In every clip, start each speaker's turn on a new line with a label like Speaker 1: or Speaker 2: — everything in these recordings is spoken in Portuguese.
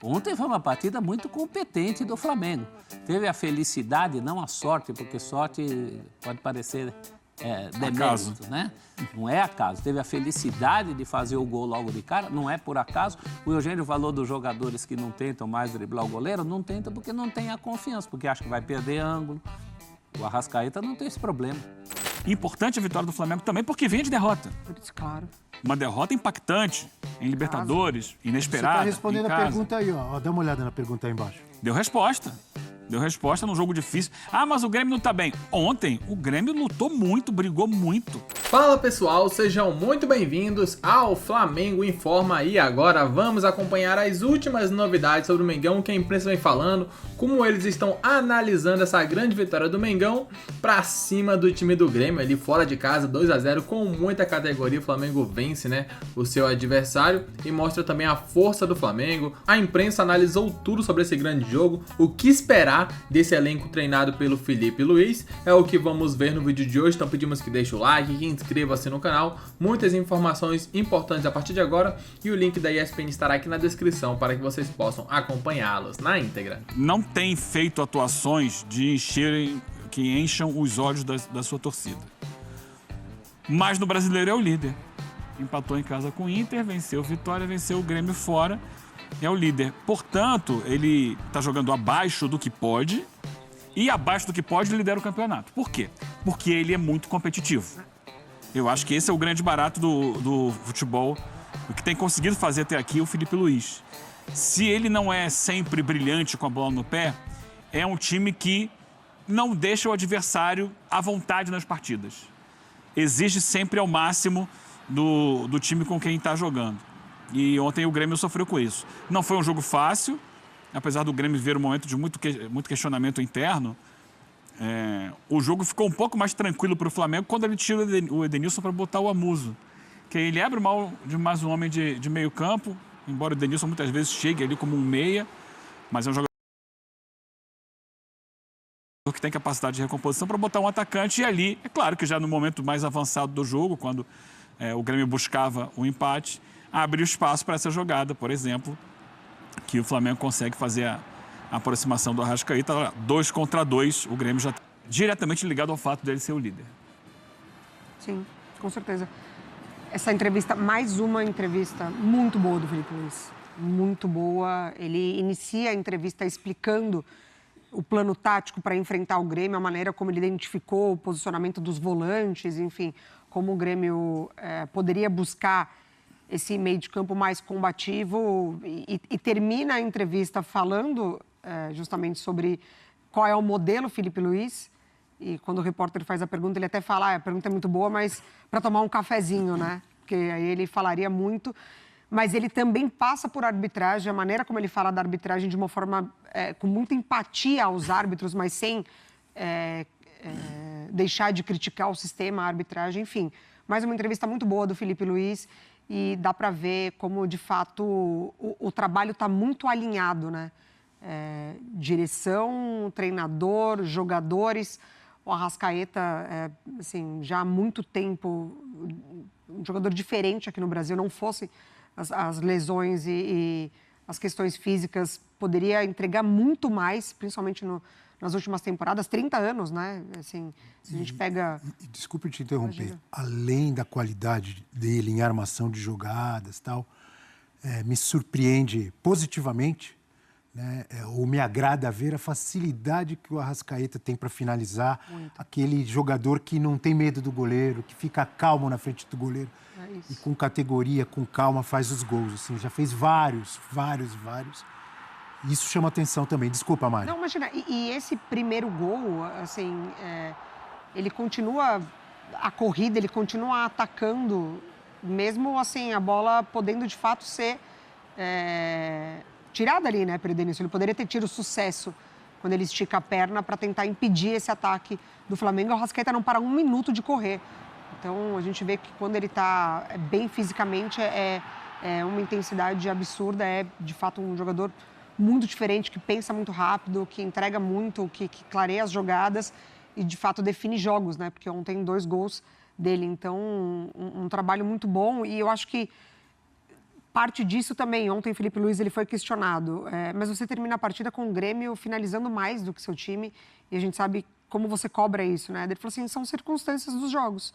Speaker 1: Ontem foi uma partida muito competente do Flamengo. Teve a felicidade, não a sorte, porque sorte pode parecer demérito, né? Não é acaso. Teve a felicidade de fazer o gol logo de cara, não é por acaso. O Eugênio falou dos jogadores que não tentam mais driblar o goleiro, não tentam porque não tem a confiança, porque acha que vai perder ângulo. O Arrascaeta não tem esse problema.
Speaker 2: Importante a vitória do Flamengo também, porque vem de derrota.
Speaker 3: Claro.
Speaker 2: Uma derrota impactante em Libertadores, inesperada.
Speaker 4: Você está respondendo a pergunta aí, ó. Dá uma olhada na pergunta aí embaixo.
Speaker 2: Deu resposta. Deu resposta num jogo difícil. Ah, mas o Grêmio não tá bem. Ontem, o Grêmio lutou muito, brigou muito.
Speaker 5: Fala pessoal, sejam muito bem-vindos ao Flamengo Informa e agora vamos acompanhar as últimas novidades sobre o Mengão, que a imprensa vem falando, como eles estão analisando essa grande vitória do Mengão pra cima do time do Grêmio, ali fora de casa, 2-0, com muita categoria. O Flamengo vence, né, o seu adversário e mostra também a força do Flamengo. A imprensa analisou tudo sobre esse grande jogo, o que esperar desse elenco treinado pelo Felipe Luiz, é o que vamos ver no vídeo de hoje. Então pedimos que deixe o like, que inscreva-se no canal, muitas informações importantes a partir de agora e o link da ESPN estará aqui na descrição para que vocês possam acompanhá-los na íntegra.
Speaker 2: Não tem feito atuações que encham os olhos da sua torcida. Mas no Brasileiro é o líder. Empatou em casa com o Inter, venceu o Vitória, venceu o Grêmio fora. É o líder. Portanto, ele está jogando abaixo do que pode e abaixo do que pode lidera o campeonato. Por quê? Porque ele é muito competitivo. Eu acho que esse é o grande barato do futebol, o que tem conseguido fazer até aqui o Felipe Luiz. Se ele não é sempre brilhante com a bola no pé, é um time que não deixa o adversário à vontade nas partidas. Exige sempre ao máximo do time com quem está jogando. E ontem o Grêmio sofreu com isso. Não foi um jogo fácil, apesar do Grêmio ver um momento de muito questionamento interno. O jogo ficou um pouco mais tranquilo para o Flamengo quando ele tira o Edenilson para botar o Amuso. Que ele abre mão de mais um homem de meio campo, embora o Edenilson muitas vezes chegue ali como um meia, mas é um jogador que tem capacidade de recomposição para botar um atacante. E ali, é claro que já no momento mais avançado do jogo, quando o Grêmio buscava o empate, abriu espaço para essa jogada, por exemplo, que o Flamengo consegue fazer a aproximação do Arrascaeta, 2 contra 2, o Grêmio já está diretamente ligado ao fato dele ser o líder.
Speaker 3: Sim, com certeza. Essa entrevista, mais uma entrevista muito boa do Felipe Luiz, muito boa. Ele inicia a entrevista explicando o plano tático para enfrentar o Grêmio, a maneira como ele identificou o posicionamento dos volantes, enfim, como o Grêmio poderia buscar esse meio de campo mais combativo e termina a entrevista falando justamente sobre qual é o modelo Felipe Luiz. E quando o repórter faz a pergunta, ele até fala, a pergunta é muito boa, mas para tomar um cafezinho, né? Porque aí ele falaria muito. Mas ele também passa por arbitragem, a maneira como ele fala da arbitragem de uma forma com muita empatia aos árbitros, mas sem deixar de criticar o sistema, a arbitragem, enfim. Mais uma entrevista muito boa do Felipe Luiz. E dá para ver como, de fato, o trabalho está muito alinhado, né? Direção, treinador, jogadores. O Arrascaeta, assim, já há muito tempo, um jogador diferente aqui no Brasil, não fosse as lesões e as questões físicas, poderia entregar muito mais, principalmente nas últimas temporadas, 30 anos, né? Assim, se a gente pega...
Speaker 4: Desculpe te interromper. Além da qualidade dele em armação de jogadas e tal, me surpreende positivamente, né? Ou me agrada ver a facilidade que o Arrascaeta tem para finalizar. Muito. Aquele jogador que não tem medo do goleiro, que fica calmo na frente do goleiro. E com categoria, com calma, faz os gols. Assim, já fez vários. Isso chama atenção também. Desculpa, Mari.
Speaker 3: Não, imagina. E esse primeiro gol, assim, ele continua a corrida, ele continua atacando, mesmo assim, a bola podendo de fato ser tirada ali, né, pelo Edenilson. Ele poderia ter tido sucesso quando ele estica a perna para tentar impedir esse ataque do Flamengo. O Arrascaeta não para um minuto de correr. Então, a gente vê que quando ele está bem fisicamente, é uma intensidade absurda, é de fato um jogador muito diferente, que pensa muito rápido, que entrega muito, que clareia as jogadas e, de fato, define jogos, né? Porque ontem 2 gols dele. Então, um trabalho muito bom. E eu acho que parte disso também, ontem o Felipe Luiz ele foi questionado, mas você termina a partida com o Grêmio finalizando mais do que seu time, e a gente sabe como você cobra isso, né? Ele falou assim, são circunstâncias dos jogos.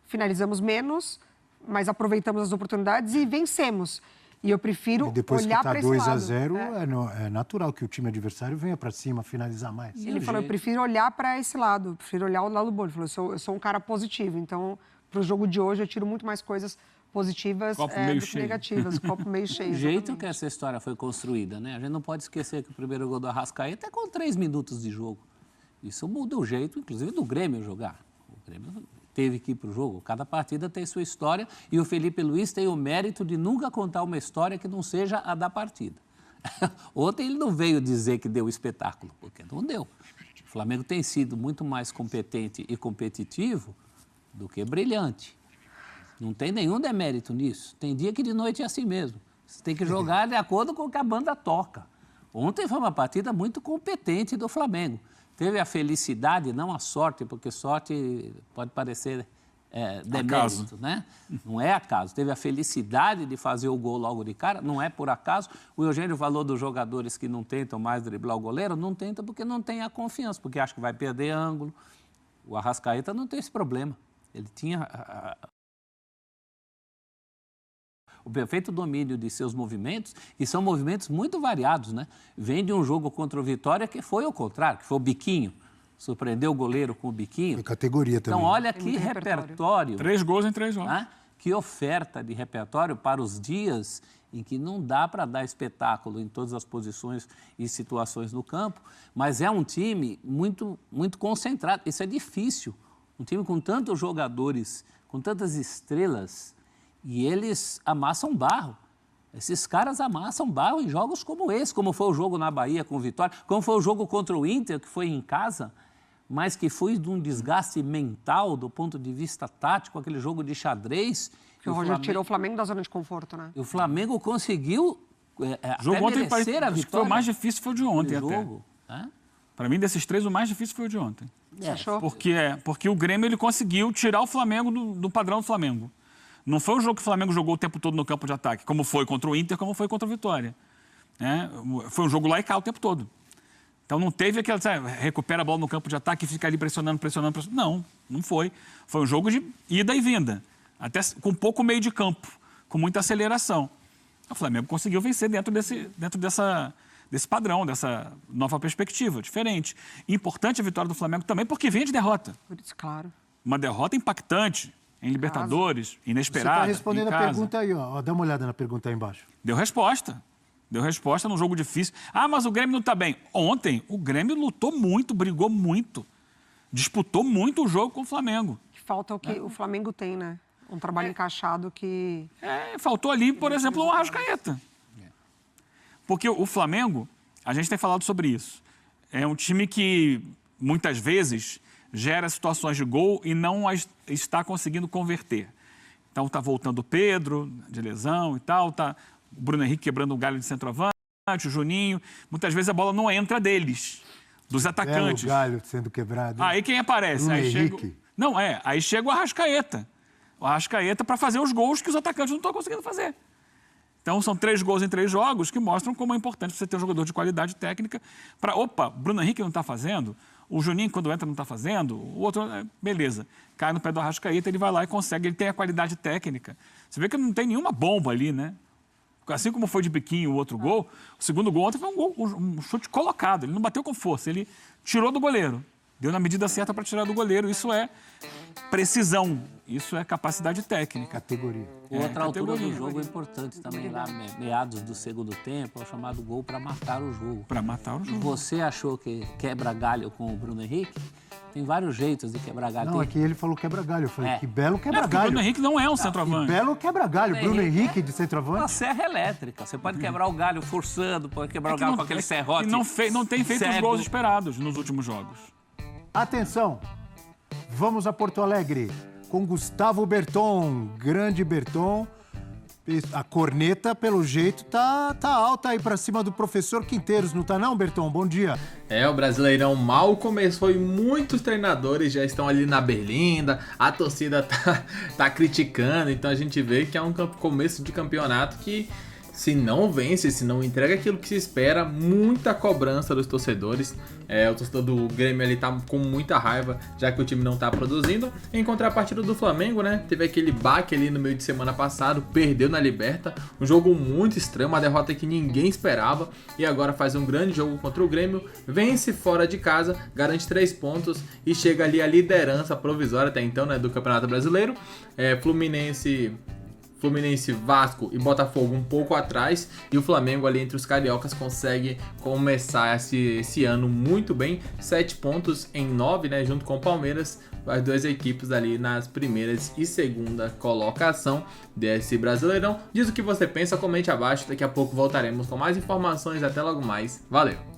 Speaker 3: Finalizamos menos, mas aproveitamos as oportunidades e vencemos. E eu prefiro olhar para esse lado.
Speaker 4: Depois que está 2-0, é natural que o time adversário venha para cima, finalizar mais.
Speaker 3: Ele falou, eu prefiro olhar para esse lado, eu prefiro olhar o lado do bolo. Ele falou, eu sou um cara positivo, então, para o jogo de hoje, eu tiro muito mais coisas positivas do que negativas. Copo meio cheio.
Speaker 1: O jeito que essa história foi construída, né? A gente não pode esquecer que o primeiro gol do Arrascaeta é com 3 minutos de jogo. Isso muda o jeito, inclusive, do Grêmio jogar. O Grêmio teve que ir para o jogo. Cada partida tem sua história e o Felipe Luiz tem o mérito de nunca contar uma história que não seja a da partida. Ontem ele não veio dizer que deu espetáculo, porque não deu. O Flamengo tem sido muito mais competente e competitivo do que brilhante. Não tem nenhum demérito nisso. Tem dia que de noite é assim mesmo. Você tem que jogar de acordo com o que a banda toca. Ontem foi uma partida muito competente do Flamengo. Teve a felicidade, não a sorte, porque sorte pode parecer demérito, né? Não é acaso. Teve a felicidade de fazer o gol logo de cara, não é por acaso. O Eugênio falou dos jogadores que não tentam mais driblar o goleiro, não tentam porque não tem a confiança, porque acha que vai perder ângulo. O Arrascaeta não tem esse problema. Ele tinha o perfeito domínio de seus movimentos, e são movimentos muito variados, né? Vem de um jogo contra o Vitória que foi o contrário, que foi o biquinho. Surpreendeu o goleiro com o biquinho.
Speaker 4: Foi categoria também.
Speaker 1: Então, olha que repertório.
Speaker 2: 3 gols em 3 jogos.
Speaker 1: Né? Que oferta de repertório para os dias em que não dá para dar espetáculo em todas as posições e situações no campo, mas é um time muito, muito concentrado. Isso é difícil. Um time com tantos jogadores, com tantas estrelas, e eles amassam barro. Esses caras amassam barro em jogos como esse, como foi o jogo na Bahia com o Vitória, como foi o jogo contra o Inter, que foi em casa, mas que foi de um desgaste mental do ponto de vista tático, aquele jogo de xadrez.
Speaker 3: Que o Rogério tirou o Flamengo da zona de conforto, né?
Speaker 1: E o Flamengo conseguiu
Speaker 2: jogo
Speaker 1: até
Speaker 2: ontem
Speaker 1: merecer a
Speaker 2: acho que
Speaker 1: vitória.
Speaker 2: foi o mais difícil, foi o de ontem até.
Speaker 1: Jogo, né?
Speaker 2: Para mim, desses 3, o mais difícil foi o de ontem.
Speaker 3: Você achou?
Speaker 2: Porque o Grêmio ele conseguiu tirar o Flamengo do padrão do Flamengo. Não foi um jogo que o Flamengo jogou o tempo todo no campo de ataque, como foi contra o Inter, como foi contra o Vitória. Foi um jogo lá e cá o tempo todo. Então não teve aquela, recupera a bola no campo de ataque e fica ali pressionando. Não foi. Foi um jogo de ida e vinda, até com pouco meio de campo, com muita aceleração. O Flamengo conseguiu vencer dentro desse padrão, dessa nova perspectiva, diferente. Importante a vitória do Flamengo também, porque vinha de derrota.
Speaker 3: Por isso, claro.
Speaker 2: Uma derrota impactante. Em Libertadores, inesperada.
Speaker 4: Você está respondendo a pergunta aí, ó. Dá uma olhada na pergunta aí embaixo.
Speaker 2: Deu resposta num jogo difícil. Ah, mas o Grêmio não está bem. Ontem, o Grêmio lutou muito, brigou muito, disputou muito o jogo com o Flamengo.
Speaker 3: Que falta o que o Flamengo tem, né? Um trabalho encaixado que...
Speaker 2: Faltou ali, por exemplo, o Arrascaeta. Porque o Flamengo, a gente tem falado sobre isso, é um time que, muitas vezes, gera situações de gol e não está conseguindo converter. Então, está voltando o Pedro, de lesão e tal, está o Bruno Henrique quebrando um galho de centroavante, o Juninho. Muitas vezes a bola não entra deles, dos atacantes.
Speaker 4: O galho sendo quebrado.
Speaker 2: Aí quem aparece?
Speaker 4: Bruno
Speaker 2: Aí
Speaker 4: Henrique.
Speaker 2: Aí chega o Arrascaeta. O Arrascaeta para fazer os gols que os atacantes não estão conseguindo fazer. Então, são 3 gols em 3 jogos que mostram como é importante você ter um jogador de qualidade técnica para... Opa, Bruno Henrique não está fazendo, o Juninho, quando entra, não está fazendo, o outro, beleza, cai no pé do Arrascaeta, ele vai lá e consegue, ele tem a qualidade técnica. Você vê que não tem nenhuma bomba ali, né? Assim como foi de biquinho o outro gol, o segundo gol ontem foi um chute colocado, ele não bateu com força, ele tirou do goleiro. Deu na medida certa para tirar do goleiro. Isso é precisão. Isso é capacidade técnica.
Speaker 4: Categoria.
Speaker 1: Outra altura do jogo é importante também, lá meados do segundo tempo, é o chamado gol para matar o jogo.
Speaker 2: Para matar o jogo.
Speaker 1: Você achou que quebra galho com o Bruno Henrique? Tem vários jeitos de quebrar galho.
Speaker 4: Não, aqui ele falou quebra-galho. Eu falei, que belo quebra-galho.
Speaker 2: O Bruno Henrique não é um centroavante.
Speaker 4: Que belo quebra-galho. Bruno Henrique de centroavante.
Speaker 1: Uma serra elétrica. Você pode quebrar o galho forçando, pode quebrar o galho com aquele serrote.
Speaker 2: E não tem feito os gols esperados nos últimos jogos.
Speaker 4: Atenção, vamos a Porto Alegre com Gustavo Berton, grande Berton, A corneta, pelo jeito, tá alta aí pra cima do professor Quinteiros, não tá não, Berton? Bom dia.
Speaker 5: O Brasileirão mal começou e muitos treinadores já estão ali na berlinda, a torcida tá criticando, então a gente vê que é um começo de campeonato que, se não vence, se não entrega aquilo que se espera, muita cobrança dos torcedores. O torcedor do Grêmio ali tá com muita raiva, já que o time não tá produzindo. Em contrapartida do Flamengo, né? Teve aquele baque ali no meio de semana passado, perdeu na Liberta. Um jogo muito estranho, uma derrota que ninguém esperava. E agora faz um grande jogo contra o Grêmio, vence fora de casa, garante 3 pontos e chega ali a liderança provisória até então, né, do Campeonato Brasileiro. Fluminense, Vasco e Botafogo um pouco atrás, e o Flamengo ali entre os cariocas consegue começar esse ano muito bem, 7 pontos em 9, né, junto com o Palmeiras, as duas equipes ali nas primeiras e segunda colocação desse Brasileirão. Diz o que você pensa, comente abaixo, daqui a pouco voltaremos com mais informações, até logo mais, valeu!